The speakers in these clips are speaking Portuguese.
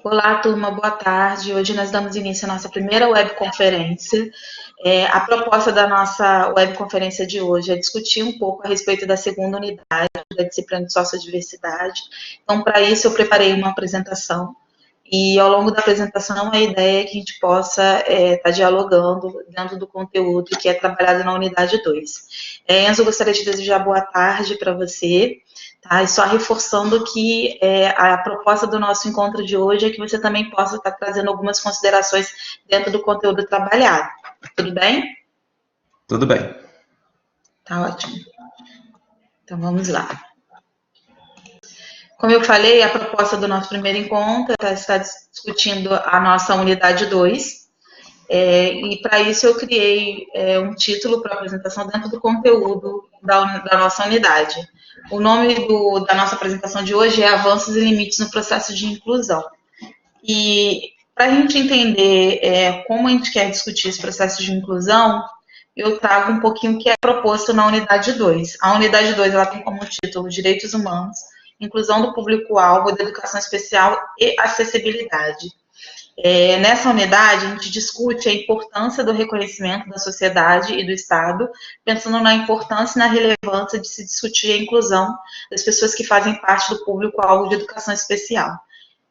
Olá, turma, boa tarde. Hoje nós damos início à nossa primeira webconferência. A proposta da nossa webconferência de hoje é discutir um pouco a respeito da segunda unidade da disciplina de Sociodiversidade. Então, para isso, eu preparei uma apresentação e, ao longo da apresentação, a ideia é que a gente possa estar dialogando dentro do conteúdo que é trabalhado na unidade 2. Enzo, gostaria de desejar boa tarde para você. Tá? E só reforçando que a proposta do nosso encontro de hoje é que você também possa estar trazendo algumas considerações dentro do conteúdo trabalhado. Tudo bem? Tudo bem. Tá ótimo. Então vamos lá. Como eu falei, a proposta do nosso primeiro encontro está discutindo a nossa unidade 2. E para isso eu criei um título para a apresentação dentro do conteúdo da nossa unidade. O nome da nossa apresentação de hoje é Avanços e Limites no Processo de Inclusão. E para a gente entender como a gente quer discutir esse processo de inclusão, eu trago um pouquinho o que é proposto na unidade 2. A unidade 2 ela tem como título Direitos Humanos, Inclusão do Público-Alvo da Educação Especial e Acessibilidade. Nessa unidade, a gente discute a importância do reconhecimento da sociedade e do Estado, pensando na importância e na relevância de se discutir a inclusão das pessoas que fazem parte do público-alvo de educação especial.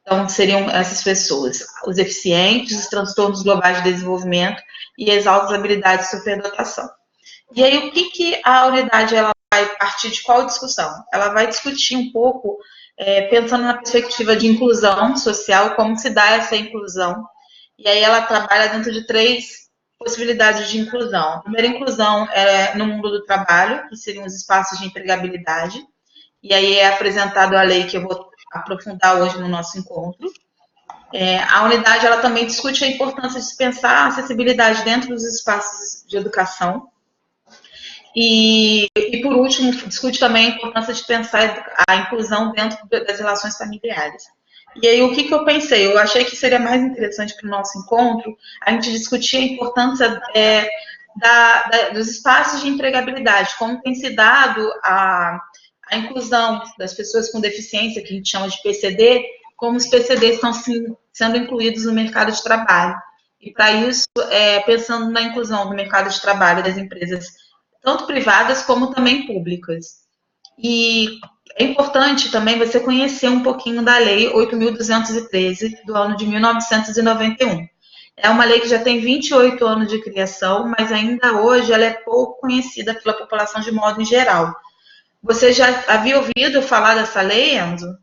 Então, seriam essas pessoas, os deficientes, os transtornos globais de desenvolvimento e as altas habilidades de superdotação. E aí, o que a unidade ela vai partir de qual discussão? Ela vai discutir um pouco pensando na perspectiva de inclusão social, como se dá essa inclusão. E aí ela trabalha dentro de 3 possibilidades de inclusão. A primeira inclusão é no mundo do trabalho, que seriam os espaços de empregabilidade. E aí é apresentado a lei que eu vou aprofundar hoje no nosso encontro. A unidade ela também discute a importância de se pensar a acessibilidade dentro dos espaços de educação. E por último, discute também a importância de pensar a inclusão dentro das relações familiares. E aí, o que eu pensei? Eu achei que seria mais interessante para o nosso encontro a gente discutir a importância dos espaços de empregabilidade, como tem se dado a inclusão das pessoas com deficiência, que a gente chama de PCD, como os PCDs estão sendo incluídos no mercado de trabalho. E para isso, pensando na inclusão do mercado de trabalho das empresas tanto privadas como também públicas. E é importante também você conhecer um pouquinho da Lei 8.213, do ano de 1991. É uma lei que já tem 28 anos de criação, mas ainda hoje ela é pouco conhecida pela população de modo em geral. Você já havia ouvido falar dessa lei, Enzo?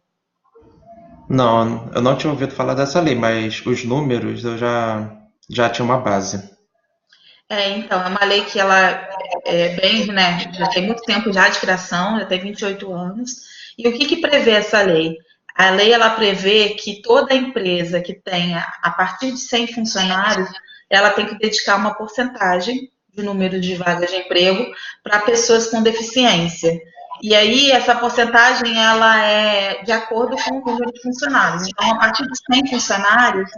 Não, eu não tinha ouvido falar dessa lei, mas os números eu já tinha uma base. Então, é uma lei que ela é bem, né, já tem muito tempo já de criação, já tem 28 anos. E o que prevê essa lei? A lei, ela prevê que toda empresa que tenha, a partir de 100 funcionários, ela tem que dedicar uma porcentagem do número de vagas de emprego para pessoas com deficiência. E aí, essa porcentagem, ela é de acordo com o número de funcionários. Então, a partir de 100 funcionários,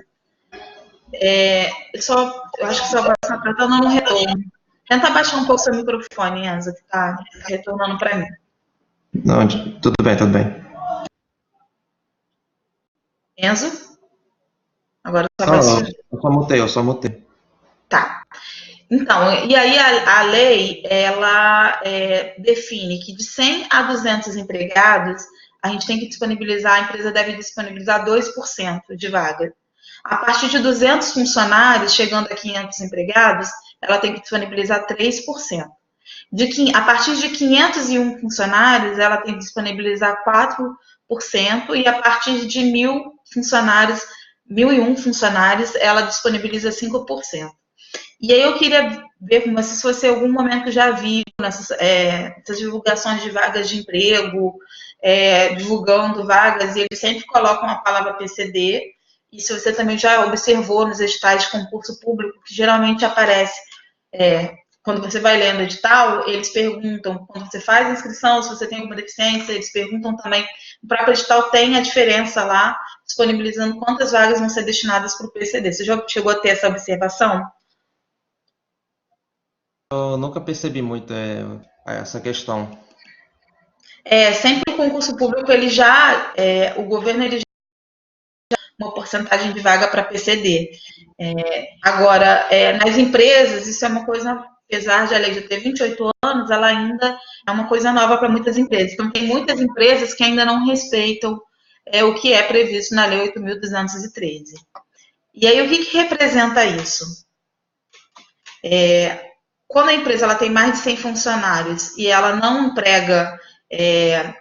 eu acho que sua voz está tratando no retorno. Tenta abaixar um pouco seu microfone, Enzo, que tá retornando para mim. Não, tudo bem, tudo bem. Enzo? Agora sua Não, voz... eu só mutei. Tá. Então, e aí a lei, ela define que de 100 a 200 empregados, a gente tem que disponibilizar, a empresa deve disponibilizar 2% de vaga. A partir de 200 funcionários, chegando a 500 empregados, ela tem que disponibilizar 3%. A partir de 501 funcionários, ela tem que disponibilizar 4%, e a partir de 1.001 funcionários, ela disponibiliza 5%. E aí eu queria ver com você se você em algum momento já viu essas divulgações de vagas de emprego, divulgando vagas, e eles sempre colocam a palavra PCD, e se você também já observou nos editais de concurso público, que geralmente aparece, quando você vai lendo o edital, eles perguntam, quando você faz a inscrição, se você tem alguma deficiência, eles perguntam também, o próprio edital tem a diferença lá, disponibilizando quantas vagas vão ser destinadas para o PCD. Você já chegou a ter essa observação? Eu nunca percebi muito essa questão. Sempre o concurso público, o governo ele uma porcentagem de vaga para PCD. Agora, nas empresas, isso é uma coisa, apesar de a lei já ter 28 anos, ela ainda é uma coisa nova para muitas empresas. Então, tem muitas empresas que ainda não respeitam o que é previsto na Lei 8.213. E aí, o que representa isso? Quando a empresa ela tem mais de 100 funcionários e ela não emprega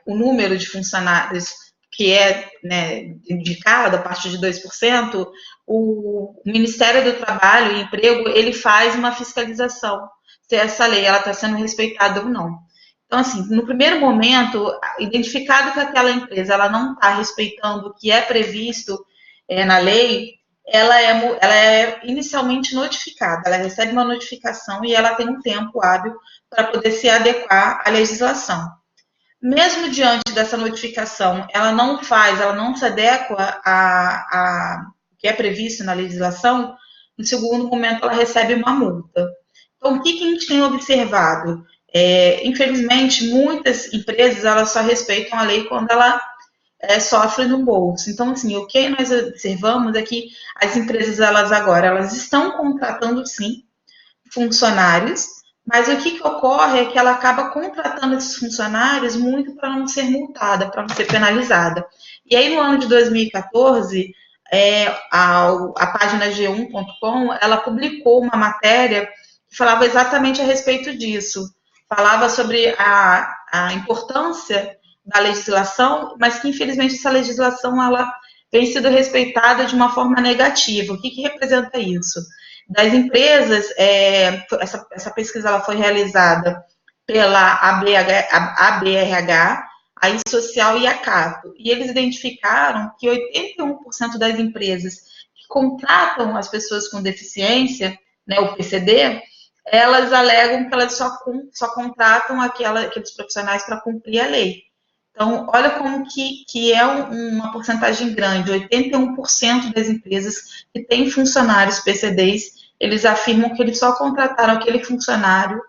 o número de funcionários que é, né, indicado, a partir de 2%, o Ministério do Trabalho e Emprego, ele faz uma fiscalização se essa lei está sendo respeitada ou não. Então, assim, no primeiro momento, identificado que aquela empresa ela não está respeitando o que é previsto na lei, ela é inicialmente notificada, ela recebe uma notificação e ela tem um tempo hábil para poder se adequar à legislação. Mesmo diante dessa notificação, ela não se adequa a que é previsto na legislação, no segundo momento ela recebe uma multa. Então, o que a gente tem observado? Infelizmente, muitas empresas elas só respeitam a lei quando ela sofre no bolso. Então, assim, o que nós observamos é que as empresas elas estão contratando sim funcionários, mas o que ocorre é que ela acaba contratando esses funcionários muito para não ser multada, para não ser penalizada. E aí, no ano de 2014, a página G1.com, ela publicou uma matéria que falava exatamente a respeito disso. Falava sobre a importância da legislação, mas que, infelizmente, essa legislação ela vem sendo respeitada de uma forma negativa. O que representa isso? Das empresas, essa pesquisa ela foi realizada pela ABRH, a ISocial e a Cato, e eles identificaram que 81% das empresas que contratam as pessoas com deficiência, né, o PCD, elas alegam que elas só contratam aqueles profissionais para cumprir a lei. Então, olha como que é uma porcentagem grande, 81% das empresas que têm funcionários PCDs, eles afirmam que eles só contrataram aquele funcionário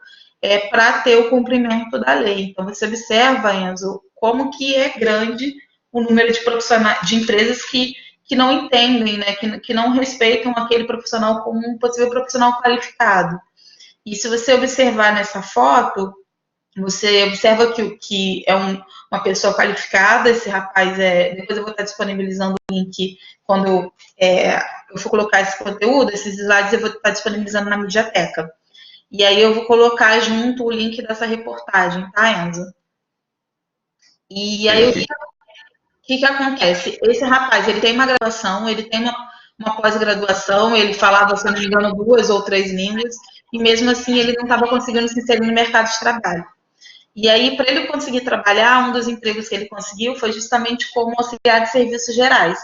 para ter o cumprimento da lei. Então, você observa, Enzo, como que é grande o número de profissionais, de empresas que não entendem, né, que não respeitam aquele profissional como um possível profissional qualificado. E se você observar nessa foto, você observa que é uma pessoa qualificada, esse rapaz depois eu vou estar disponibilizando o link quando eu for colocar esse conteúdo, esses slides eu vou estar disponibilizando na Mediateca. E aí eu vou colocar junto o link dessa reportagem, tá, Enzo? E aí o que acontece? Esse rapaz, ele tem uma graduação, ele tem uma pós-graduação, ele falava, se não me engano, 2 ou 3 línguas, e mesmo assim ele não estava conseguindo se inserir no mercado de trabalho. E aí, para ele conseguir trabalhar, um dos empregos que ele conseguiu foi justamente como auxiliar de serviços gerais.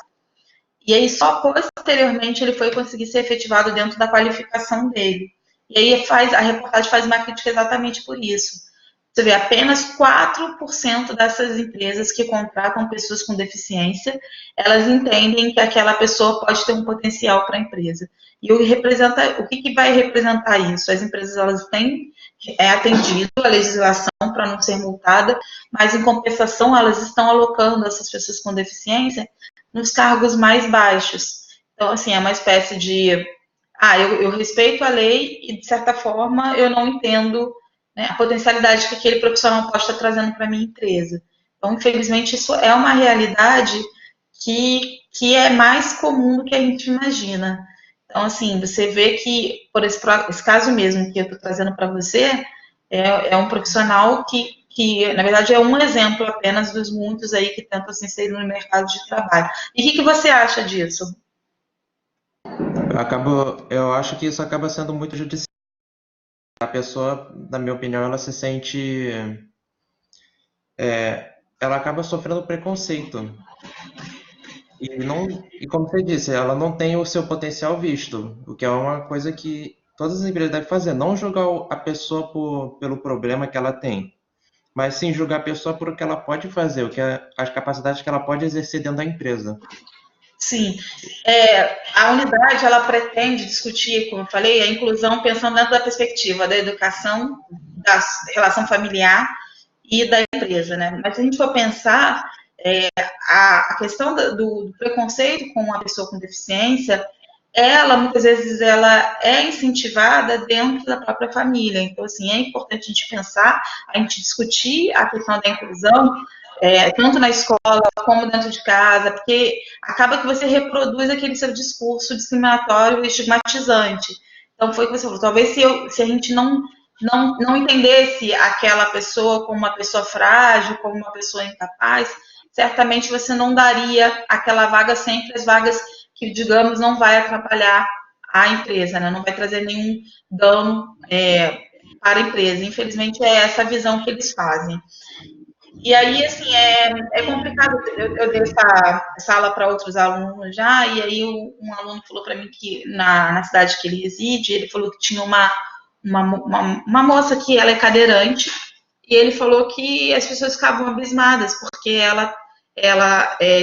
E aí, só posteriormente, ele foi conseguir ser efetivado dentro da qualificação dele. E aí, a reportagem faz uma crítica exatamente por isso. Você vê, apenas 4% dessas empresas que contratam pessoas com deficiência, elas entendem que aquela pessoa pode ter um potencial para a empresa. E o que vai representar isso? As empresas elas têm atendido a legislação para não ser multada, mas em compensação elas estão alocando essas pessoas com deficiência nos cargos mais baixos. Então, assim, é uma espécie de eu respeito a lei e, de certa forma, eu não entendo, né, a potencialidade que aquele profissional pode estar trazendo para a minha empresa. Então, infelizmente, isso é uma realidade que é mais comum do que a gente imagina. Então, assim, você vê que, por esse caso mesmo que eu estou trazendo para você, é um profissional que, na verdade, é um exemplo apenas dos muitos aí que tentam se inserir no mercado de trabalho. E o que você acha disso? Eu acho que isso acaba sendo muito judicial. A pessoa, na minha opinião, ela se sente. Ela acaba sofrendo preconceito. E como você disse, ela não tem o seu potencial visto, o que é uma coisa que todas as empresas devem fazer, não julgar a pessoa pelo problema que ela tem, mas sim julgar a pessoa por o que ela pode fazer, as capacidades que ela pode exercer dentro da empresa. Sim, a unidade ela pretende discutir, como eu falei, a inclusão pensando dentro da perspectiva da educação, da relação familiar e da empresa, né? Mas se a gente for pensar, a questão do preconceito com a pessoa com deficiência, ela muitas vezes ela é incentivada dentro da própria família. Então, assim, é importante a gente pensar, a gente discutir a questão da inclusão, tanto na escola como dentro de casa, porque acaba que você reproduz aquele seu discurso discriminatório e estigmatizante. Então, foi o que você falou. Talvez se a gente não entendesse aquela pessoa como uma pessoa frágil, como uma pessoa incapaz, certamente você não daria aquela vaga sempre as vagas que, digamos, não vai atrapalhar a empresa, né? Não vai trazer nenhum dano para a empresa. Infelizmente, é essa visão que eles fazem. E aí, assim, é complicado. Eu dei essa aula para outros alunos já, e aí um aluno falou para mim que na cidade que ele reside, ele falou que tinha uma moça que ela é cadeirante, e ele falou que as pessoas ficavam abismadas, porque ela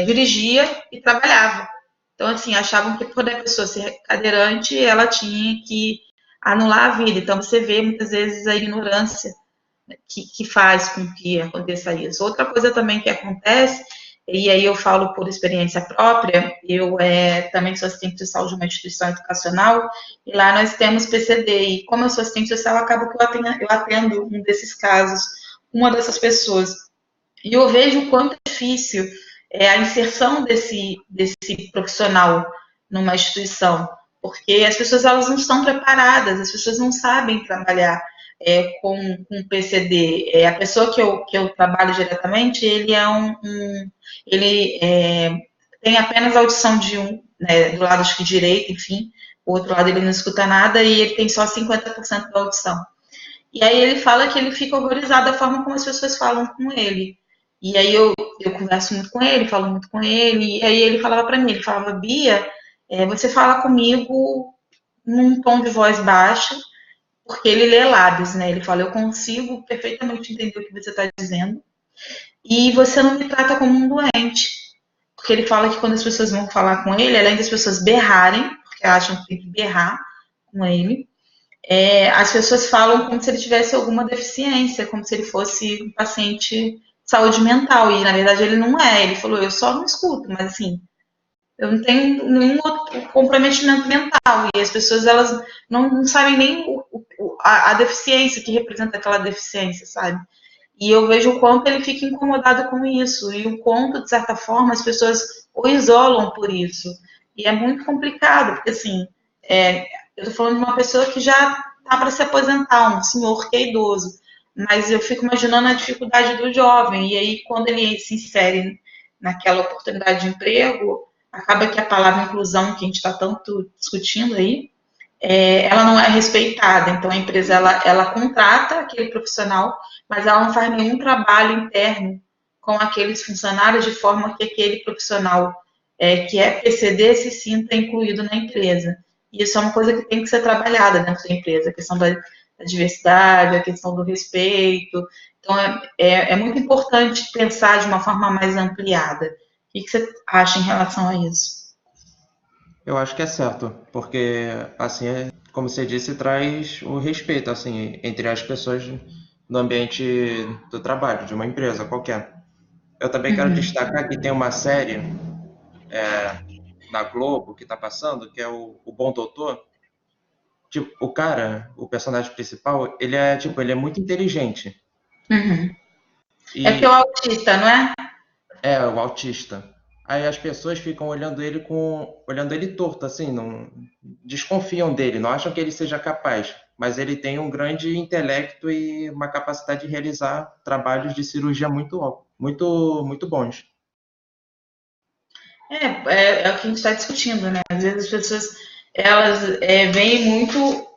dirigia e trabalhava. Então, assim, achavam que por a pessoa ser cadeirante, ela tinha que anular a vida. Então, você vê muitas vezes a ignorância que faz com que aconteça isso. Outra coisa também que acontece, e aí eu falo por experiência própria, eu também sou assistente social de uma instituição educacional, e lá nós temos PCD, e como eu sou assistente social, acaba que eu atendo um desses casos, uma dessas pessoas. E eu vejo o quanto é difícil a inserção desse profissional numa instituição, porque as pessoas elas não estão preparadas, as pessoas não sabem trabalhar com PCD. A pessoa que eu trabalho diretamente, ele ele tem apenas audição de né, do lado acho que direito, enfim, o outro lado ele não escuta nada e ele tem só 50% da audição. E aí ele fala que ele fica horrorizado da forma como as pessoas falam com ele. E aí eu converso muito com ele, falo muito com ele, e aí ele falava para mim, ele falava, Bia, você fala comigo num tom de voz baixa, porque ele lê lábios, né? Ele fala, eu consigo perfeitamente entender o que você está dizendo, e você não me trata como um doente. Porque ele fala que quando as pessoas vão falar com ele, além das pessoas berrarem, porque acham que tem que berrar com ele, as pessoas falam como se ele tivesse alguma deficiência, como se ele fosse um paciente de saúde mental, e na verdade ele não é. Ele falou, eu só não escuto, mas assim, eu não tenho nenhum outro comprometimento mental, e as pessoas elas não sabem nem a deficiência, que representa aquela deficiência, sabe? E eu vejo o quanto ele fica incomodado com isso, e o quanto, de certa forma, as pessoas o isolam por isso. E é muito complicado, porque assim, eu estou falando de uma pessoa que já está para se aposentar, um senhor que é idoso, mas eu fico imaginando a dificuldade do jovem, e aí quando ele se insere naquela oportunidade de emprego, acaba que a palavra inclusão, que a gente está tanto discutindo aí, ela não é respeitada. Então a empresa ela contrata aquele profissional, mas ela não faz nenhum trabalho interno com aqueles funcionários de forma que aquele profissional que é PCD se sinta incluído na empresa. E isso é uma coisa que tem que ser trabalhada dentro da empresa, a questão da diversidade, a questão do respeito. Então é muito importante pensar de uma forma mais ampliada. O que você acha em relação a isso? Eu acho que é certo, porque assim, como você disse, traz o respeito assim entre as pessoas no ambiente do trabalho, de uma empresa qualquer. Eu também quero Uhum. destacar que tem uma série na Globo que está passando, que é o Bom Doutor. Tipo, o cara, o personagem principal, ele é muito inteligente Uhum. É porque é o e autista, não é? é o autista. Aí as pessoas ficam olhando ele torto, assim, não desconfiam dele, não acham que ele seja capaz, mas ele tem um grande intelecto e uma capacidade de realizar trabalhos de cirurgia muito bons. É o que a gente está discutindo, né? Às vezes as pessoas elas veem muito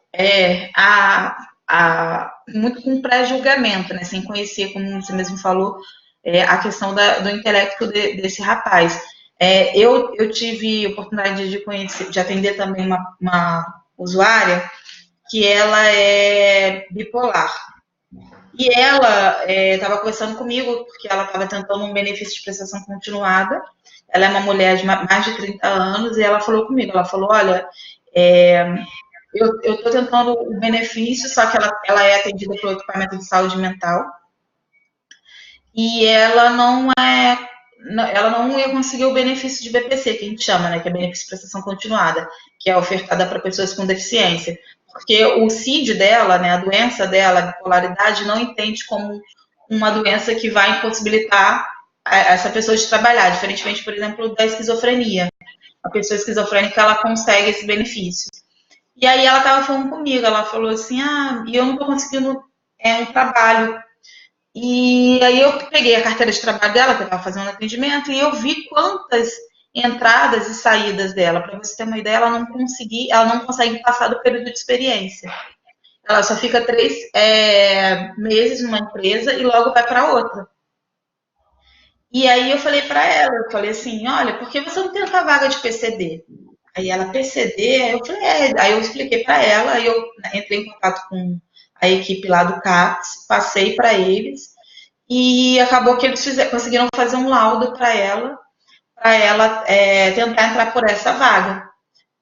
muito com pré-julgamento, né? Sem conhecer, como você mesmo falou, a questão do intelecto desse rapaz. Eu tive oportunidade de conhecer, de atender também uma usuária que ela é bipolar. E ela estava conversando comigo, porque ela estava tentando um benefício de prestação continuada. Ela é uma mulher de mais de 30 anos e ela falou comigo, ela falou, olha, é, eu estou tentando o benefício, só que ela é atendida pelo equipamento de saúde mental e ela ela não ia conseguir o benefício de BPC, que a gente chama, né, que é benefício de prestação continuada, que é ofertada para pessoas com deficiência. Porque o CID dela, né, a doença dela, a bipolaridade, não entende como uma doença que vai impossibilitar essa pessoa de trabalhar, diferentemente, por exemplo, da esquizofrenia. A pessoa esquizofrênica, ela consegue esse benefício. E aí ela estava falando comigo, ela falou assim, e eu não estou conseguindo um trabalho. E aí eu peguei a carteira de trabalho dela, que eu estava fazendo atendimento, e eu vi quantas entradas e saídas dela. Para você ter uma ideia, ela não consegue passar do período de experiência. Ela só fica 3 meses numa empresa e logo vai para outra. E aí eu falei para ela, eu falei assim, olha, por que você não tenta a vaga de PCD? Aí ela, PCD? Aí eu falei, Aí eu expliquei para ela, aí eu entrei em contato com a equipe lá do CAPS, passei para eles, e acabou que eles conseguiram fazer um laudo para ela tentar entrar por essa vaga.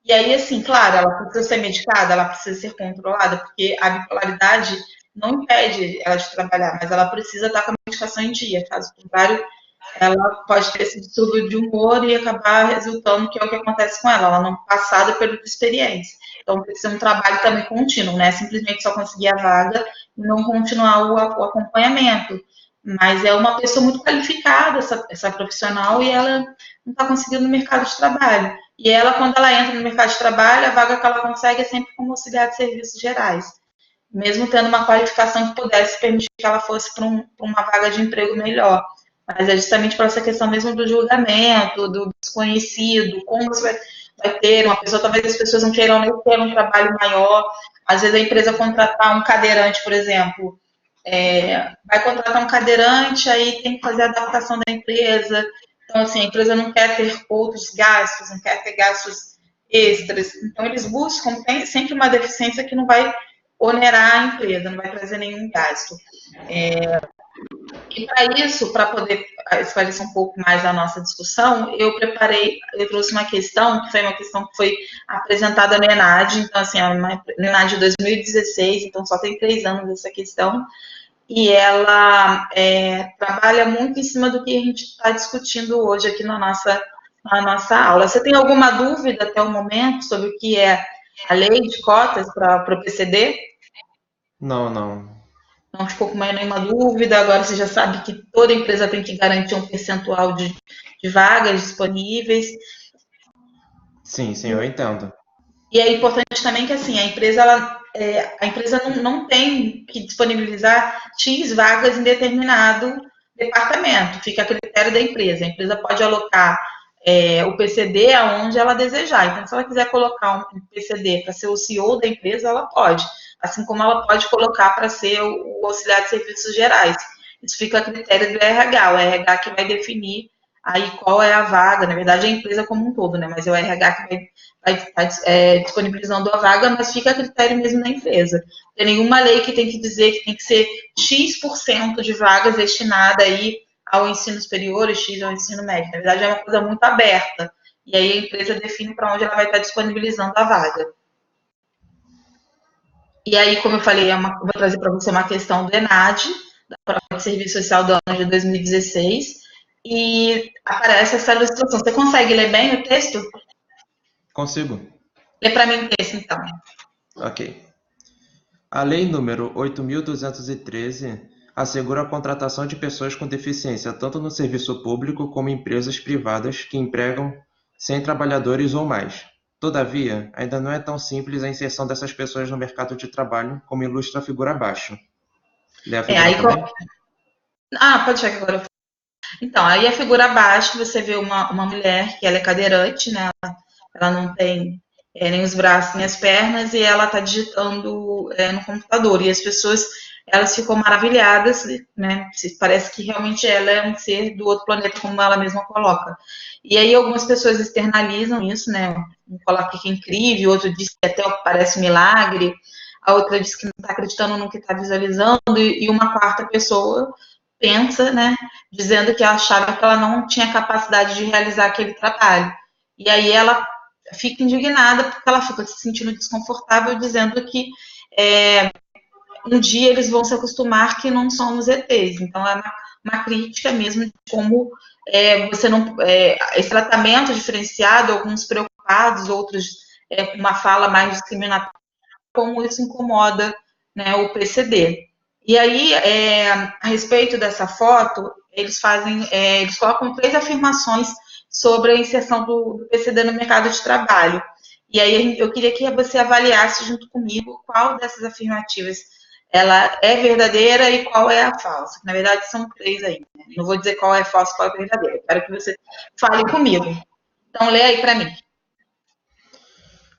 E aí, assim, claro, ela precisa ser medicada, ela precisa ser controlada, porque a bipolaridade não impede ela de trabalhar, mas ela precisa estar com a medicação em dia. Caso contrário, ela pode ter esse distúrbio de humor e acabar resultando que é o que acontece com ela, ela não passar do período de experiência. Então, tem que ser um trabalho também contínuo, né? Simplesmente só conseguir a vaga e não continuar o acompanhamento. Mas é uma pessoa muito qualificada, essa profissional, e ela não está conseguindo no mercado de trabalho. E ela, quando ela entra no mercado de trabalho, a vaga que ela consegue é sempre como auxiliar de serviços gerais. Mesmo tendo uma qualificação que pudesse permitir que ela fosse para uma vaga de emprego melhor. Mas é justamente por essa questão mesmo do julgamento, do desconhecido, como você vai ter uma pessoa, talvez as pessoas não queiram nem ter um trabalho maior. Às vezes a empresa contratar um cadeirante, por exemplo, vai contratar um cadeirante, aí tem que fazer a adaptação da empresa. Então, assim, a empresa não quer ter outros gastos, não quer ter gastos extras. Então, eles buscam, tem sempre uma deficiência que não vai onerar a empresa, não vai trazer nenhum gasto. E para isso, para poder esclarecer um pouco mais a nossa discussão, eu trouxe uma questão, que foi uma questão que foi apresentada no ENAD, então, assim, no ENAD de 2016, então só tem 3 anos essa questão, e ela trabalha muito em cima do que a gente está discutindo hoje aqui na nossa aula. Você tem alguma dúvida até o momento sobre o que é a lei de cotas para o PCD? Não, não. Não ficou com mais nenhuma dúvida, agora você já sabe que toda empresa tem que garantir um percentual de vagas disponíveis. Sim, sim, eu entendo. E é importante também que assim, a empresa não tem que disponibilizar X vagas em determinado departamento, fica a critério da empresa. A empresa pode alocar o PCD aonde ela desejar. Então, se ela quiser colocar um PCD para ser o CEO da empresa, ela pode. Assim como ela pode colocar para ser o auxiliar de serviços gerais. Isso fica a critério do RH. O RH que vai definir aí qual é a vaga. Na verdade, é a empresa como um todo, né? Mas é o RH que vai estar disponibilizando a vaga, mas fica a critério mesmo da empresa. Não tem nenhuma lei que tem que dizer que tem que ser X% de vagas destinada aí ao ensino superior e X ao ensino médio. Na verdade, é uma coisa muito aberta. E aí a empresa define para onde ela vai estar disponibilizando a vaga. E aí, como eu falei, vou trazer para você uma questão do ENAD, da prova de serviço social do ano de 2016, e aparece essa ilustração. Você consegue ler bem o texto? Consigo. Lê para mim o texto, então. Ok. A Lei nº 8.213 assegura a contratação de pessoas com deficiência tanto no serviço público como em empresas privadas que empregam 100 trabalhadores ou mais. Todavia, ainda não é tão simples a inserção dessas pessoas no mercado de trabalho, como ilustra a figura abaixo. Lê a figura também? Pode chegar agora. Então, aí a figura abaixo, você vê uma mulher que ela é cadeirante, né? Ela não tem nem os braços nem as pernas, e ela está digitando no computador. E as pessoas, elas ficam maravilhadas, né? Parece que realmente ela é um ser do outro planeta, como ela mesma coloca. E aí algumas pessoas externalizam isso, né? Um coloca que é incrível, outro diz que até parece um milagre, a outra diz que não está acreditando no que está visualizando, e uma quarta pessoa pensa, né? Dizendo que ela achava que ela não tinha capacidade de realizar aquele trabalho. E aí ela fica indignada porque ela fica se sentindo desconfortável, dizendo que um dia eles vão se acostumar que não somos ETs. Então é uma crítica mesmo de como você não, esse tratamento diferenciado, alguns preocupados, outros com uma fala mais discriminatória, como isso incomoda, né, o PCD. E aí, a respeito dessa foto, eles colocam 3 afirmações sobre a inserção do PCD no mercado de trabalho. E aí eu queria que você avaliasse junto comigo qual dessas afirmativas ela é verdadeira e qual é a falsa. Na verdade, são 3 aí. Né? Não vou dizer qual é falsa e qual é verdadeira. Quero que você fale comigo. Então, lê aí para mim.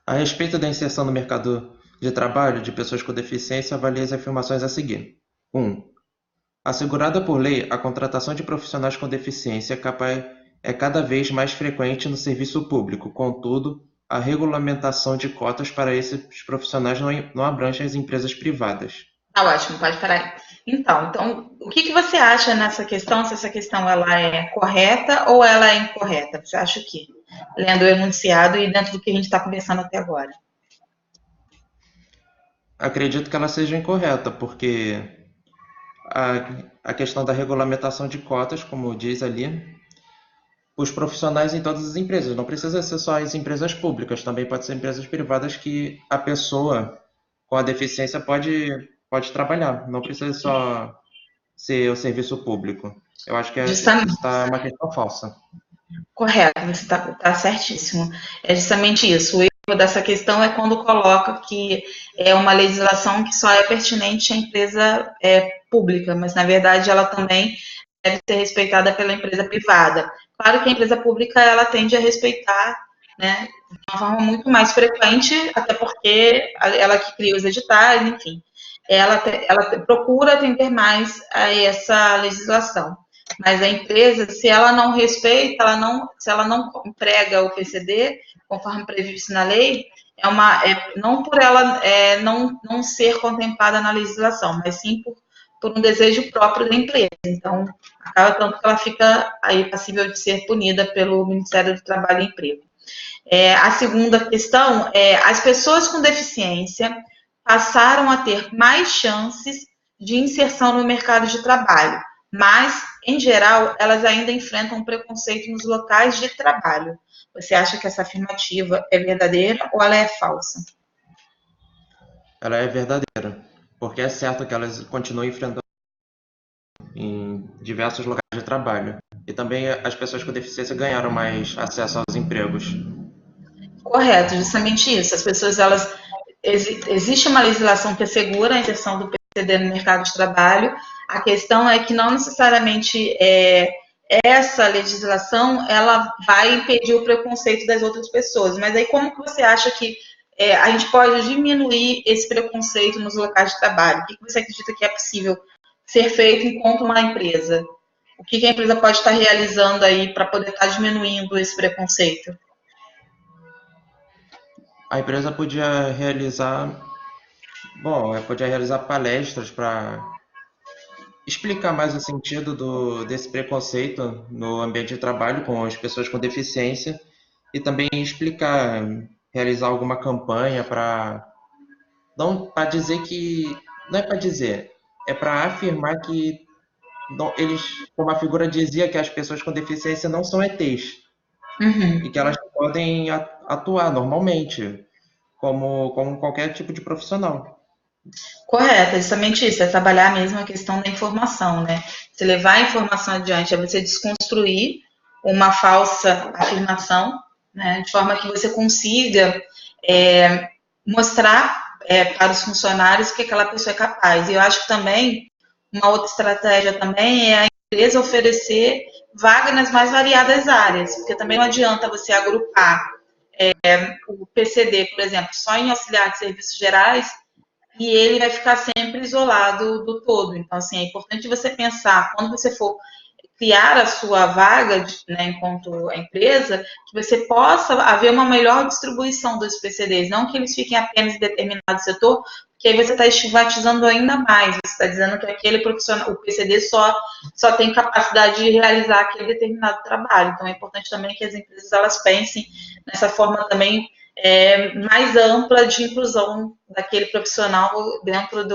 A respeito da inserção no mercado de trabalho de pessoas com deficiência, avalie as afirmações a seguir. 1. Assegurada por lei, a contratação de profissionais com deficiência é cada vez mais frequente no serviço público. Contudo, a regulamentação de cotas para esses profissionais não abrange as empresas privadas. Tá ótimo, pode parar aí. Então, o que você acha nessa questão? Se essa questão ela é correta ou ela é incorreta? Você acha o quê? Lendo o enunciado e dentro do que a gente está conversando até agora. Acredito que ela seja incorreta, porque a questão da regulamentação de cotas, como diz ali, os profissionais em todas as empresas, não precisa ser só as empresas públicas, também pode ser empresas privadas que a pessoa com a deficiência pode trabalhar, não precisa só ser o serviço público. Eu acho que Justamente, está uma questão falsa. correto, você está certíssimo. É justamente isso. O erro dessa questão é quando coloca que é uma legislação que só é pertinente à empresa pública, mas na verdade ela também deve ser respeitada pela empresa privada. Claro que a empresa pública ela tende a respeitar, né, de uma forma muito mais frequente, até porque ela que cria os editais, enfim, ela procura atender mais a essa legislação. Mas a empresa, se ela não respeita, se ela não emprega o PCD, conforme previsto na lei, não por ela não ser contemplada na legislação, mas sim por um desejo próprio da empresa. Então, acaba tanto que ela fica aí passível de ser punida pelo Ministério do Trabalho e Emprego. A segunda questão é: as pessoas com deficiência passaram a ter mais chances de inserção no mercado de trabalho, mas, em geral, elas ainda enfrentam preconceito nos locais de trabalho. Você acha que essa afirmativa é verdadeira ou ela é falsa? Ela é verdadeira, porque é certo que elas continuam enfrentando em diversos lugares de trabalho. E também as pessoas com deficiência ganharam mais acesso aos empregos. Correto, justamente isso. As pessoas, existe uma legislação que assegura a inserção do PCD no mercado de trabalho. A questão é que não necessariamente essa legislação ela vai impedir o preconceito das outras pessoas. Mas aí como que você acha que a gente pode diminuir esse preconceito nos locais de trabalho? O que você acredita que é possível ser feito enquanto uma empresa? O que a empresa pode estar realizando aí para poder estar diminuindo esse preconceito? A empresa podia realizar palestras para explicar mais o sentido desse preconceito no ambiente de trabalho com as pessoas com deficiência e também realizar alguma campanha para não para dizer que não é para dizer, é para afirmar que não, eles, como a figura dizia, que as pessoas com deficiência não são ETs e Uhum. que elas podem atuar normalmente, como qualquer tipo de profissional. Correto, é justamente isso, é trabalhar mesmo a questão da informação, né? Você levar a informação adiante, é você desconstruir uma falsa afirmação, né? De forma que você consiga mostrar para os funcionários que aquela pessoa é capaz. E eu acho que também, uma outra estratégia também é a empresa oferecer vaga nas mais variadas áreas, porque também não adianta você agrupar o PCD, por exemplo, só em auxiliar de serviços gerais, e ele vai ficar sempre isolado do todo. Então, assim, é importante você pensar, quando você for criar a sua vaga, né, enquanto empresa, que você possa haver uma melhor distribuição dos PCDs, não que eles fiquem apenas em determinado setor, porque aí você está estigmatizando ainda mais, você está dizendo que aquele profissional, o PCD só tem capacidade de realizar aquele determinado trabalho. Então, é importante também que as empresas elas pensem nessa forma também mais ampla de inclusão daquele profissional dentro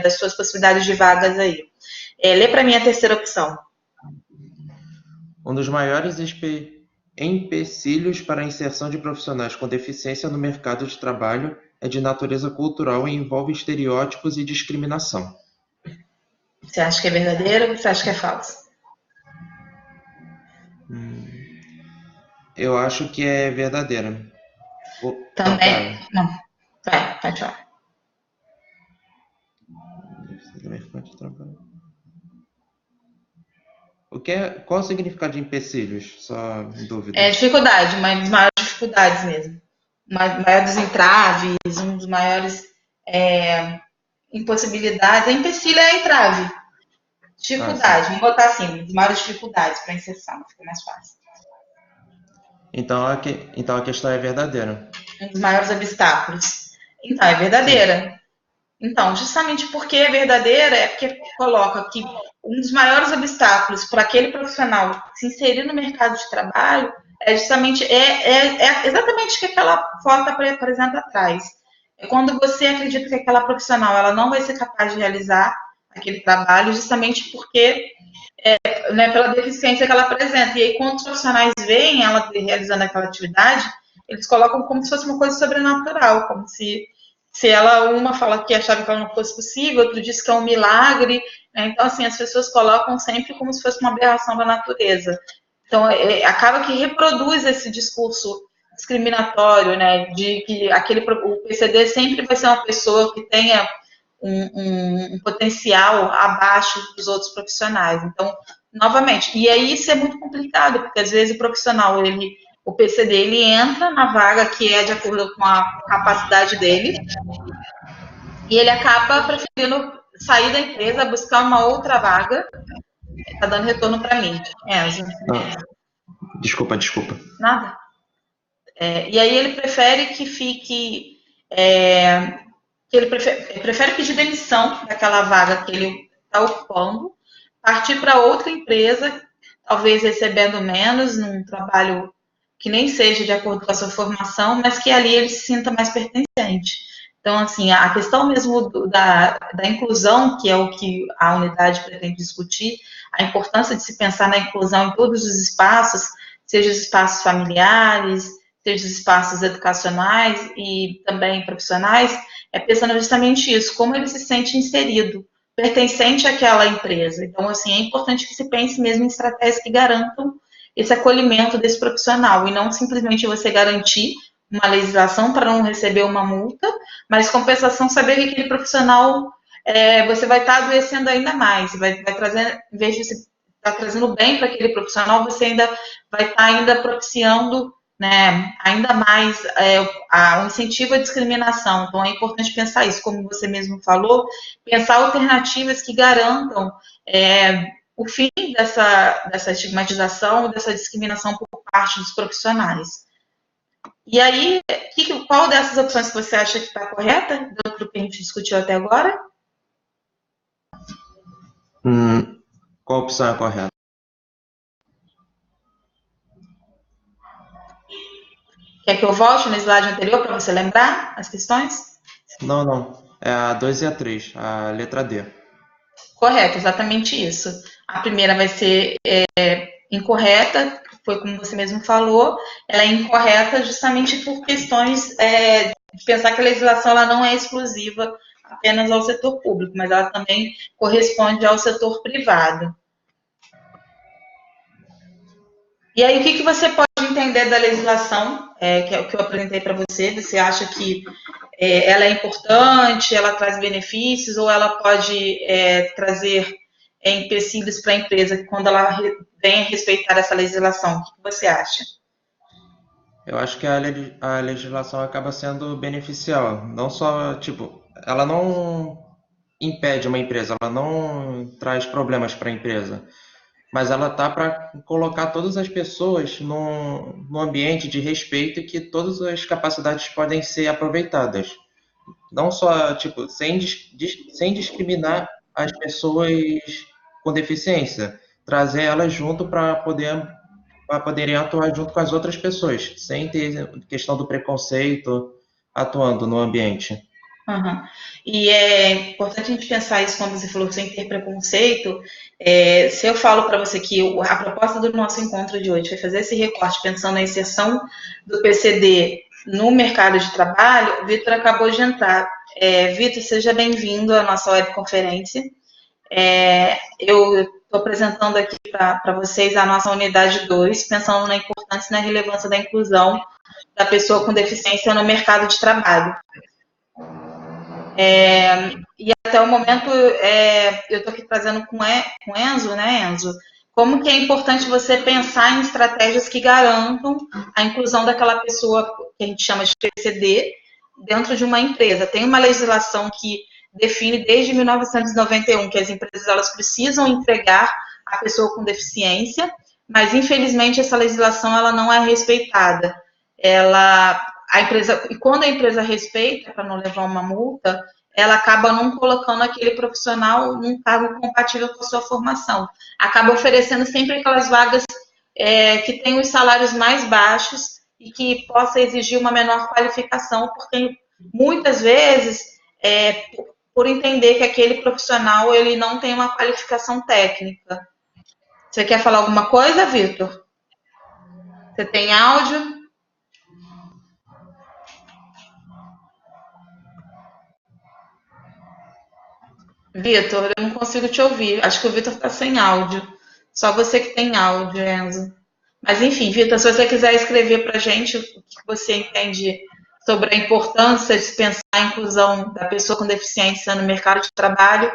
das suas possibilidades de vagas aí. Lê para mim a terceira opção. Um dos maiores empecilhos para a inserção de profissionais com deficiência no mercado de trabalho é de natureza cultural e envolve estereótipos e discriminação. Você acha que é verdadeiro ou você acha que é falso? Eu acho que é verdadeira. Não, Também. pera. Não, vai, pode falar. Qual o significado de empecilhos? Só dúvida. É dificuldade, uma das maiores dificuldades mesmo. Uma maior dos entraves, um dos maiores impossibilidades. A empecilho é a entrave. Dificuldade, vamos botar assim, uma das maiores dificuldades para inserção, fica mais fácil. Então a questão é verdadeira. Um dos maiores obstáculos. Então, é verdadeira. Então, justamente porque é verdadeira, é porque coloca que um dos maiores obstáculos para aquele profissional se inserir no mercado de trabalho é justamente exatamente o que aquela foto apresenta atrás. É quando você acredita que aquela profissional ela não vai ser capaz de realizar aquele trabalho, justamente porque né, pela deficiência que ela apresenta. E aí, quando os profissionais veem ela realizando aquela atividade, eles colocam como se fosse uma coisa sobrenatural, como se ela, uma fala que achava que ela não fosse possível, outro diz que é um milagre. Né? Então, assim, as pessoas colocam sempre como se fosse uma aberração da natureza. Então, acaba que reproduz esse discurso discriminatório, né, de que o PCD sempre vai ser uma pessoa que tenha um potencial abaixo dos outros profissionais. Então, novamente, e aí isso é muito complicado, porque às vezes o profissional, o PCD, ele entra na vaga que é de acordo com a capacidade dele, e ele acaba preferindo sair da empresa, buscar uma outra vaga. Tá dando retorno para mim, Enzo. Desculpa. Nada. E aí ele prefere que fique. Que ele prefere pedir demissão daquela vaga que ele está ocupando, partir para outra empresa, talvez recebendo menos, num trabalho que nem seja de acordo com a sua formação, mas que ali ele se sinta mais pertencente. Então, assim, a questão mesmo da inclusão, que é o que a unidade pretende discutir, a importância de se pensar na inclusão em todos os espaços, seja os espaços familiares, seja os espaços educacionais e também profissionais, é pensando justamente isso, como ele se sente inserido, pertencente àquela empresa. Então, assim, é importante que se pense mesmo em estratégias que garantam esse acolhimento desse profissional e não simplesmente você garantir uma legislação para não receber uma multa, mas compensação saber que aquele profissional você vai estar adoecendo ainda mais, vai trazer, em vez de você estar trazendo bem para aquele profissional, você ainda vai estar ainda propiciando, né, ainda mais um incentivo à discriminação. Então é importante pensar isso, como você mesmo falou, pensar alternativas que garantam o fim dessa estigmatização, dessa discriminação por parte dos profissionais. E aí, qual dessas opções que você acha que está correta, dentro do que a gente discutiu até agora? Qual opção é correta? Quer que eu volte no slide anterior para você lembrar as questões? Não. É a 2 e a 3, a letra D. Correto, exatamente isso. A primeira vai ser incorreta, foi como você mesmo falou, ela é incorreta justamente por questões de pensar que a legislação ela não é exclusiva apenas ao setor público, mas ela também corresponde ao setor privado. E aí, o que você pode entender da legislação, que é o que eu apresentei para você? Você acha que ela é importante, ela traz benefícios, ou ela pode trazer empecilhos para a empresa quando ela vem respeitar essa legislação? O que você acha? Eu acho que a legislação acaba sendo beneficial. Não só, tipo, ela não impede uma empresa, ela não traz problemas para a empresa, mas ela tá para colocar todas as pessoas num ambiente de respeito e que todas as capacidades podem ser aproveitadas. Não só, tipo, sem discriminar as pessoas com deficiência, trazer elas junto para poderem atuar junto com as outras pessoas, sem ter questão do preconceito atuando no ambiente. Uhum. E é importante a gente pensar isso quando você falou sem ter preconceito. Se eu falo para você que a proposta do nosso encontro de hoje foi fazer esse recorte pensando na inserção do PCD no mercado de trabalho, o Vitor acabou de entrar. Vitor, seja bem-vindo à nossa webconferência. Eu estou apresentando aqui para vocês a nossa unidade 2, pensando na importância e na relevância da inclusão da pessoa com deficiência no mercado de trabalho. E até o momento, eu estou aqui trazendo com Enzo, né, Enzo? Como que é importante você pensar em estratégias que garantam a inclusão daquela pessoa que a gente chama de PCD dentro de uma empresa. Tem uma legislação que define desde 1991 que as empresas elas precisam empregar a pessoa com deficiência, mas infelizmente essa legislação ela não é respeitada. A empresa, e quando a empresa respeita, para não levar uma multa, ela acaba não colocando aquele profissional num cargo compatível com a sua formação. Acaba oferecendo sempre aquelas vagas que têm os salários mais baixos e que possa exigir uma menor qualificação, porque muitas vezes, por entender que aquele profissional ele não tem uma qualificação técnica. Você quer falar alguma coisa, Vitor? Você tem áudio? Vitor, eu não consigo te ouvir. Acho que o Vitor está sem áudio. Só você que tem áudio, Enzo. Mas enfim, Vitor, se você quiser escrever para a gente o que você entende sobre a importância de se pensar a inclusão da pessoa com deficiência no mercado de trabalho,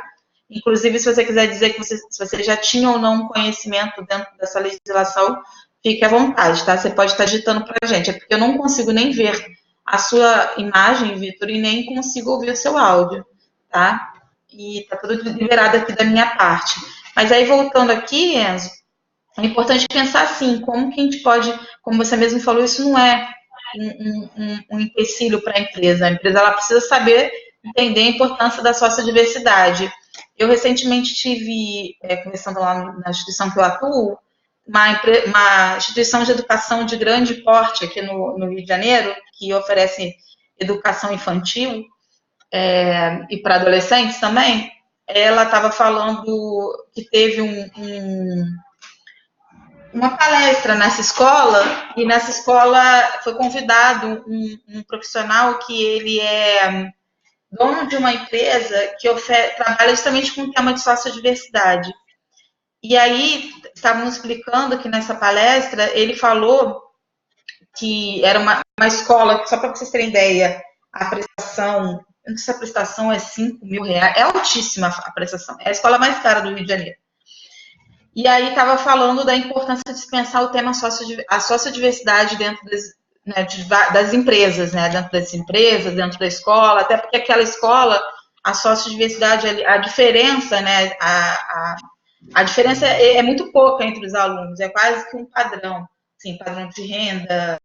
inclusive se você quiser dizer que se você já tinha ou não um conhecimento dentro dessa legislação, fique à vontade, tá? Você pode estar digitando para a gente. É porque eu não consigo nem ver a sua imagem, Vitor, e nem consigo ouvir o seu áudio, tá? E tá tudo liberado aqui da minha parte. Mas aí, voltando aqui, Enzo, é importante pensar assim, como que a gente pode, como você mesmo falou, isso não é um empecilho para a empresa. A empresa ela precisa saber entender a importância da sociodiversidade. Eu recentemente tive, conversando lá na instituição que eu atuo, uma instituição de educação de grande porte aqui no Rio de Janeiro, que oferece educação infantil, e para adolescentes também. Ela estava falando que teve uma palestra nessa escola, e nessa escola foi convidado um profissional que ele é dono de uma empresa que trabalha justamente com o tema de sociodiversidade. E aí, estavam explicando que nessa palestra, ele falou que era uma escola, só para vocês terem ideia, a prestação, não sei se a prestação é R$ 5.000, é altíssima a prestação, é a escola mais cara do Rio de Janeiro. E aí estava falando da importância de se pensar o tema a sociodiversidade dentro das empresas, né? Dentro das empresas, dentro da escola, até porque aquela escola, a sociodiversidade, a diferença, né? A diferença é muito pouca entre os alunos, é quase que um padrão, assim, padrão de renda,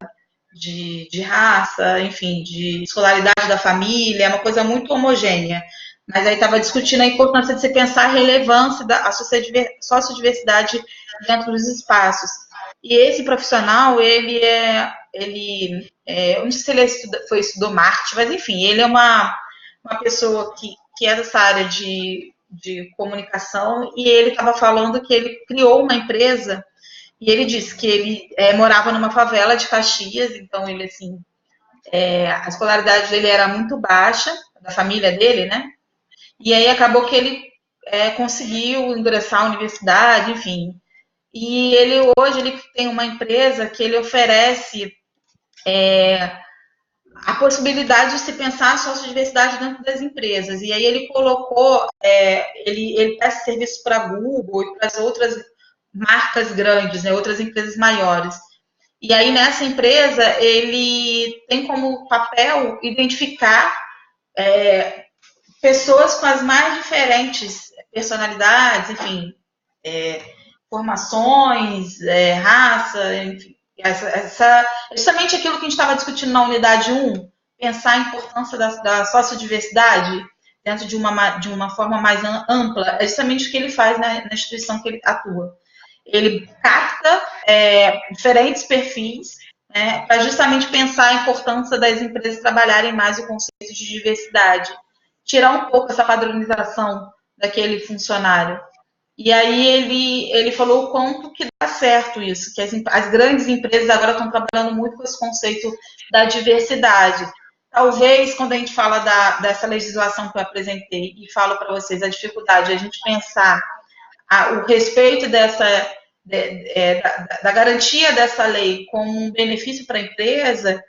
de raça, enfim, de escolaridade da família, é uma coisa muito homogênea. Mas aí estava discutindo a importância de se pensar a relevância da sociodiversidade dentro dos espaços. E esse profissional, eu não sei se ele estudou marketing, mas enfim, ele é uma pessoa que é dessa área de comunicação, e ele estava falando que ele criou uma empresa, e ele disse que ele morava numa favela de Caxias, então ele, assim, a escolaridade dele era muito baixa, da família dele, né? E aí acabou que ele conseguiu ingressar à universidade, enfim. E hoje ele tem uma empresa que ele oferece a possibilidade de se pensar a sociodiversidade dentro das empresas. E aí ele colocou, ele presta serviço para a Google e para as outras marcas grandes, né, outras empresas maiores. E aí nessa empresa ele tem como papel identificar pessoas com as mais diferentes personalidades, enfim, formações, raça, enfim. Justamente aquilo que a gente estava discutindo na unidade 1, pensar a importância da sociodiversidade dentro de uma forma mais ampla, é justamente o que ele faz na instituição que ele atua. Ele capta diferentes perfis, né, para justamente pensar a importância das empresas trabalharem mais o conceito de diversidade, tirar um pouco essa padronização daquele funcionário. E aí ele falou o quanto que dá certo isso, que as grandes empresas agora estão trabalhando muito com esse conceito da diversidade. Talvez, quando a gente fala dessa legislação que eu apresentei e falo para vocês a dificuldade de a gente pensar o respeito da garantia dessa lei como um benefício para a empresa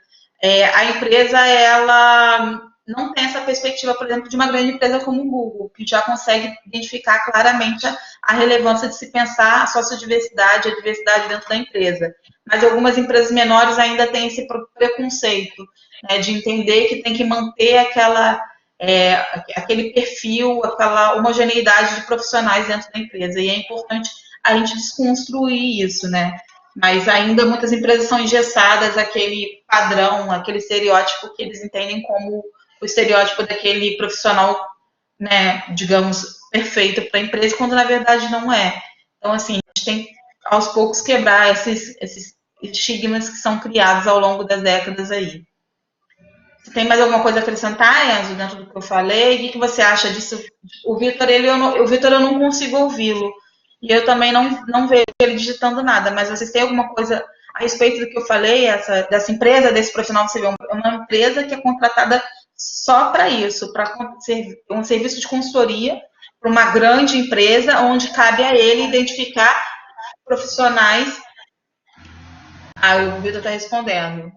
ela não tem essa perspectiva, por exemplo, de uma grande empresa como o Google, que já consegue identificar claramente a relevância de se pensar a sociodiversidade, a diversidade dentro da empresa. Mas algumas empresas menores ainda têm esse preconceito, né, de entender que tem que manter aquele perfil, aquela homogeneidade de profissionais dentro da empresa. E é importante a gente desconstruir isso, né? Mas ainda muitas empresas são engessadas àquele padrão, aquele estereótipo que eles entendem como o estereótipo daquele profissional, né, digamos, perfeito para a empresa, quando na verdade não é. Então, assim, a gente tem que, aos poucos, quebrar esses estigmas que são criados ao longo das décadas aí. Você tem mais alguma coisa a acrescentar, Enzo, dentro do que eu falei? O que você acha disso? O Vitor, eu não consigo ouvi-lo. E eu também não vejo ele digitando nada, mas vocês têm alguma coisa a respeito do que eu falei, dessa empresa, desse profissional civil? É uma empresa que é contratada só para isso, para um serviço de consultoria para uma grande empresa, onde cabe a ele identificar profissionais. O Vitor está respondendo.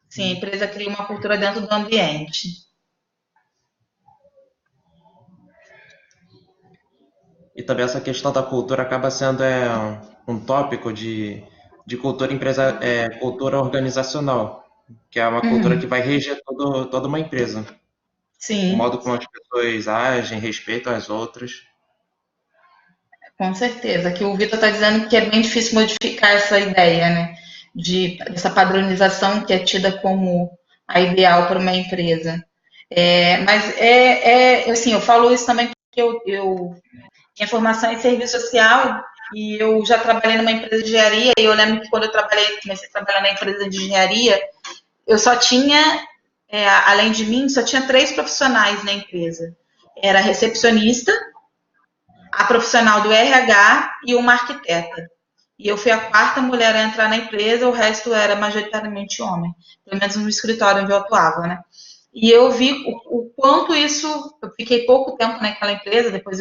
Sim, a empresa cria uma cultura dentro do ambiente. E também essa questão da cultura acaba sendo um tópico de cultura, cultura organizacional, que é uma cultura que vai reger toda uma empresa. O Sim, modo como as pessoas agem, respeitam as outras. com certeza. Que o Vitor está dizendo que é bem difícil modificar essa ideia, né? Dessa padronização que é tida como a ideal para uma empresa. Mas assim, eu falo isso também porque minha formação é em serviço social e eu já trabalhei numa empresa de engenharia e eu lembro que quando comecei a trabalhar na empresa de engenharia, eu só tinha, além de mim, só tinha 3 profissionais na empresa. Era a recepcionista, a profissional do RH e uma arquiteta. E eu fui a 4ª mulher a entrar na empresa, o resto era majoritariamente homem, pelo menos no escritório onde eu atuava, né? E eu vi o quanto isso. Eu fiquei pouco tempo naquela empresa, depois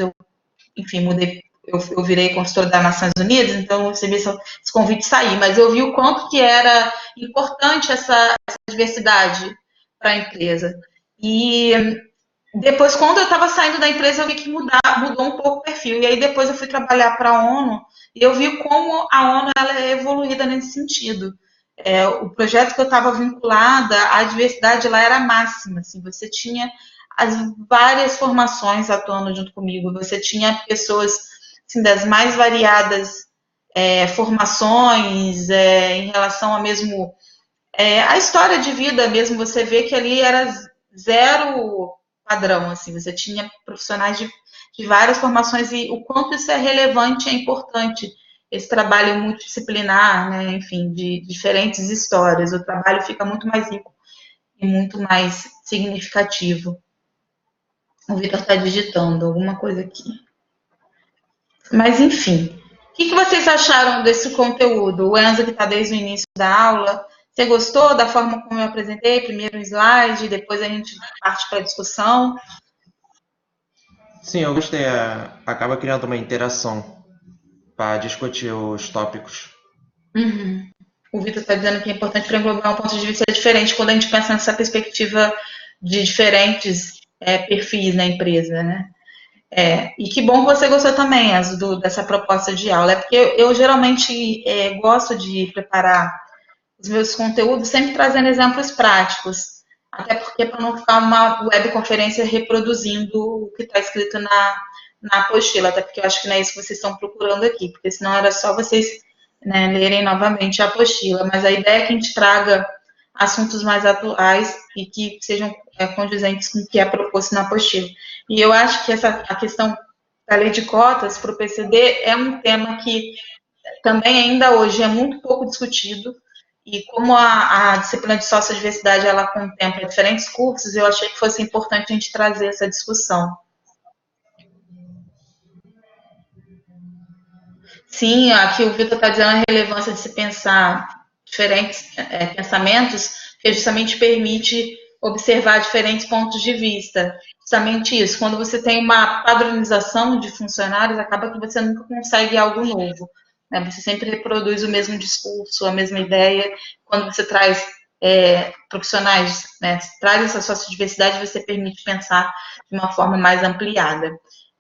enfim, mudei. Eu virei consultora das Nações Unidas, então eu recebi esse convite de sair, mas eu vi o quanto que era importante essa diversidade para a empresa. E depois, quando eu estava saindo da empresa, eu vi que mudou um pouco o perfil. E aí depois eu fui trabalhar para a ONU e eu vi como a ONU ela é evoluída nesse sentido. O projeto que eu estava vinculada, a diversidade lá era máxima. Assim, você tinha as várias formações atuando junto comigo. Você tinha pessoas assim, das mais variadas formações em relação a mesmo a história de vida mesmo. Você vê que ali era zero padrão, assim, você tinha profissionais de várias formações e o quanto isso é relevante, é importante, esse trabalho multidisciplinar, né, enfim, de diferentes histórias, o trabalho fica muito mais rico e muito mais significativo. O Vitor está digitando alguma coisa aqui. Mas, enfim, o que vocês acharam desse conteúdo? O Enzo, que está desde o início da aula, você gostou da forma como eu apresentei? Primeiro um slide, depois a gente parte para a discussão. Sim, eu gostei. Acaba criando uma interação para discutir os tópicos. Uhum. O Vitor está dizendo que é importante para englobar um ponto de vista diferente quando a gente pensa nessa perspectiva de diferentes perfis na empresa, né? E que bom que você gostou também, Enzo, dessa proposta de aula. É porque eu geralmente gosto de preparar os meus conteúdos sempre trazendo exemplos práticos. Até porque para não ficar uma webconferência reproduzindo o que está escrito na apostila, até porque eu acho que não é isso que vocês estão procurando aqui, porque senão era só vocês, né, lerem novamente a apostila. Mas a ideia é que a gente traga assuntos mais atuais e que sejam condizentes com o que é proposto na apostila. E eu acho que a questão da lei de cotas para o PCD é um tema que também ainda hoje é muito pouco discutido. E como a disciplina de sociodiversidade ela contempla diferentes cursos, eu achei que fosse importante a gente trazer essa discussão. Sim, aqui o Vitor está dizendo a relevância de se pensar diferentes pensamentos, que justamente permite observar diferentes pontos de vista. Justamente isso. Quando você tem uma padronização de funcionários, acaba que você nunca consegue algo novo. Né? Você sempre reproduz o mesmo discurso, a mesma ideia. Quando você traz profissionais, né, traz essa sociodiversidade, você permite pensar de uma forma mais ampliada.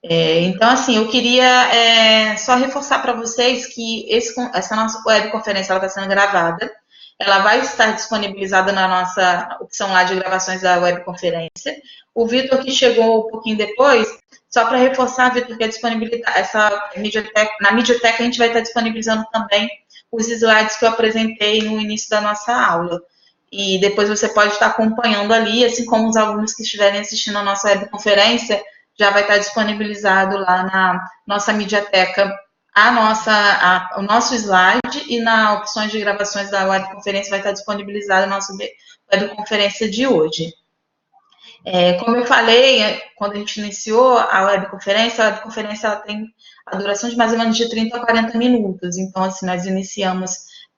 Então, assim, eu queria só reforçar para vocês que essa nossa webconferência está sendo gravada. Ela vai estar disponibilizada na nossa opção lá de gravações da webconferência. O Vitor, que chegou um pouquinho depois, só para reforçar, Vitor, que a disponibilidade, na Midioteca a gente vai estar disponibilizando também os slides que eu apresentei no início da nossa aula. E depois você pode estar acompanhando ali, assim como os alunos que estiverem assistindo a nossa webconferência, já vai estar disponibilizado lá na nossa Midioteca o nosso slide, e na opções de gravações da webconferência vai estar disponibilizada a nossa webconferência de hoje. Como eu falei, quando a gente iniciou a webconferência ela tem a duração de mais ou menos de 30 a 40 minutos. Então, assim, nós iniciamos,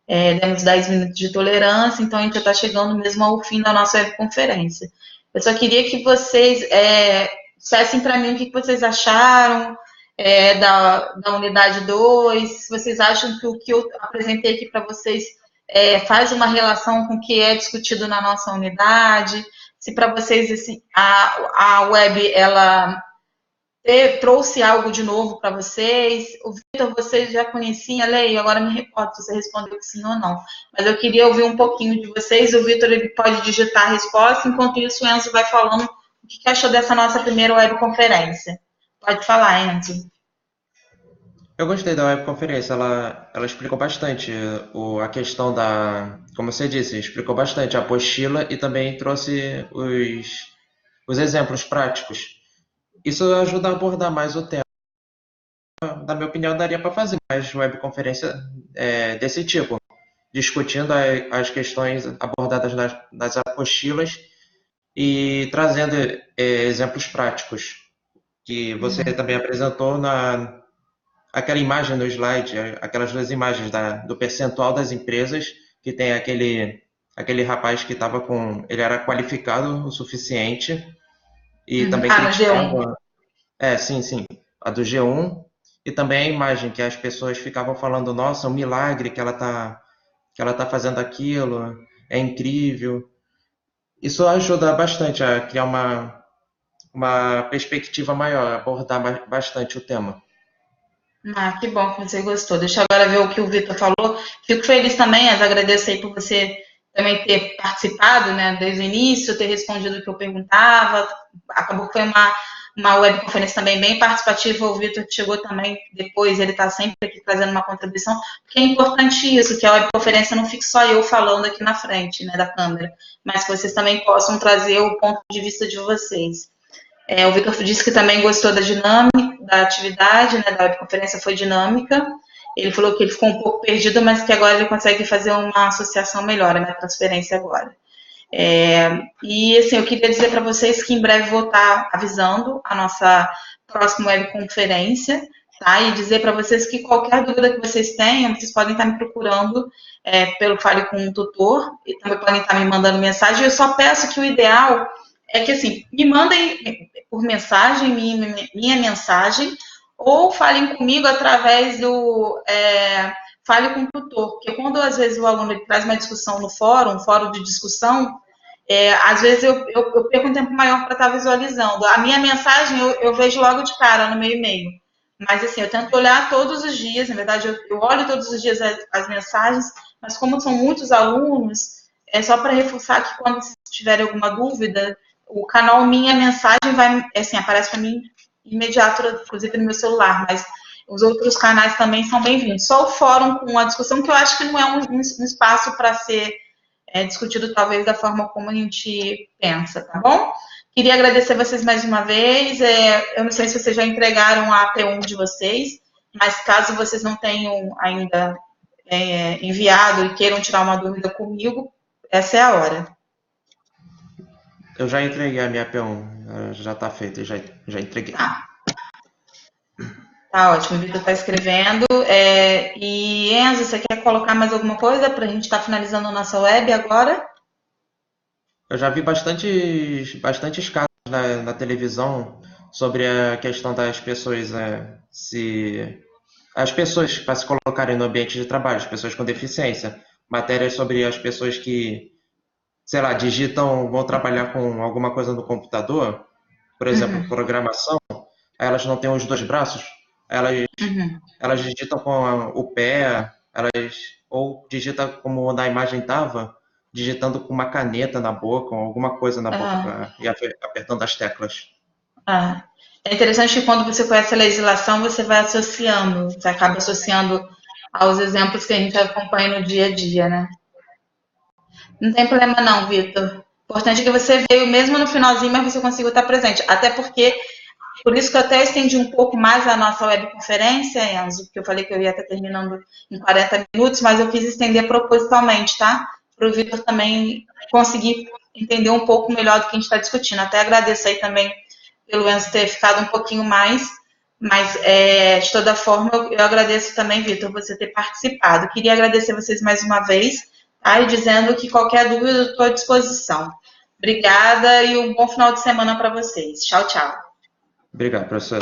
demos 10 minutos de tolerância, então a gente já está chegando mesmo ao fim da nossa webconferência. Eu só queria que vocês dissessem para mim o que vocês acharam da unidade 2, se vocês acham que o que eu apresentei aqui para vocês faz uma relação com o que é discutido na nossa unidade, se para vocês assim, a web ela trouxe algo de novo para vocês. O Vitor, vocês já conheciam a lei, agora me recordo se você respondeu sim ou não. Mas eu queria ouvir um pouquinho de vocês. O Vitor ele pode digitar a resposta, enquanto isso o Enzo vai falando o que achou dessa nossa primeira webconferência. Pode falar, Enzo. Eu gostei da webconferência, ela explicou bastante a questão como você disse, explicou bastante a apostila e também trouxe os exemplos práticos. Isso ajuda a abordar mais o tema. Na minha opinião, daria para fazer mais webconferência desse tipo, discutindo as questões abordadas nas apostilas e trazendo exemplos práticos, que você também apresentou aquela imagem no slide, aquelas duas imagens do percentual das empresas, que tem aquele rapaz que estava ele era qualificado o suficiente e também No G1. criticava. Sim, a do G1, e também a imagem que as pessoas ficavam falando, nossa, um milagre que ela tá fazendo aquilo, é incrível. Isso ajuda bastante a criar uma perspectiva maior, abordar bastante o tema. Que bom que você gostou. Deixa eu agora ver o que o Vitor falou. Fico feliz também, agradeço aí por você também ter participado, né, desde o início, ter respondido o que eu perguntava. Acabou que foi uma webconferência também bem participativa. O Vitor chegou também depois, ele está sempre aqui trazendo uma contribuição, porque é importante isso, que a webconferência não fique só eu falando aqui na frente, né, da câmera, mas que vocês também possam trazer o ponto de vista de vocês. O Vitor disse que também gostou da dinâmica, da atividade, né, da webconferência foi dinâmica. Ele falou que ele ficou um pouco perdido, mas que agora ele consegue fazer uma associação melhor, na transferência agora. E, assim, eu queria dizer para vocês que em breve vou estar avisando a nossa próxima webconferência, tá? E dizer para vocês que qualquer dúvida que vocês tenham, vocês podem estar me procurando pelo Fale com o Tutor, e também podem estar me mandando mensagem. Eu só peço que o ideal é que, assim, me mandem por mensagem, minha mensagem, ou falem comigo através do Fale com o Tutor, porque quando, às vezes, o aluno traz uma discussão no fórum, de discussão, às vezes eu perco um tempo maior para estar visualizando. A minha mensagem eu vejo logo de cara no meu e-mail. Mas, assim, eu tento olhar todos os dias, na verdade, eu olho todos os dias as mensagens, mas como são muitos alunos, é só para reforçar que quando tiverem alguma dúvida, o canal Minha Mensagem vai, assim, aparece para mim imediato, inclusive no meu celular, mas os outros canais também são bem-vindos. Só o fórum com a discussão, que eu acho que não é um espaço para ser discutido talvez da forma como a gente pensa, tá bom? Queria agradecer vocês mais uma vez. Eu não sei se vocês já entregaram a AT1 de vocês, mas caso vocês não tenham ainda enviado e queiram tirar uma dúvida comigo, essa é a hora. Eu já entreguei a minha P1, já está feita, já entreguei. Tá ótimo, o Vitor está escrevendo. E Enzo, você quer colocar mais alguma coisa para a gente estar finalizando a nossa web agora? Eu já vi bastantes casos na televisão sobre a questão das pessoas, as pessoas para se colocarem no ambiente de trabalho, as pessoas com deficiência. Matérias sobre as pessoas que, sei lá, vão trabalhar com alguma coisa no computador, por exemplo, programação, aí elas não têm os dois braços, elas digitam com o pé, ou digitam como na imagem estava, digitando com uma caneta na boca, ou alguma coisa na boca, e apertando as teclas. É interessante que quando você conhece a legislação, você vai associando, você acaba associando aos exemplos que a gente acompanha no dia a dia, né? Não tem problema não, Vitor. O importante é que você veio mesmo no finalzinho, mas você conseguiu estar presente. Até porque, por isso que eu até estendi um pouco mais a nossa webconferência, Enzo, porque eu falei que eu ia estar terminando em 40 minutos, mas eu quis estender propositalmente, tá? Para o Vitor também conseguir entender um pouco melhor do que a gente está discutindo. Até agradeço aí também pelo Enzo ter ficado um pouquinho mais, mas de toda forma eu agradeço também, Vitor, você ter participado. Queria agradecer vocês mais uma vez, tá? E dizendo que qualquer dúvida eu estou à disposição. Obrigada e um bom final de semana para vocês. Tchau, tchau. Obrigado, professor.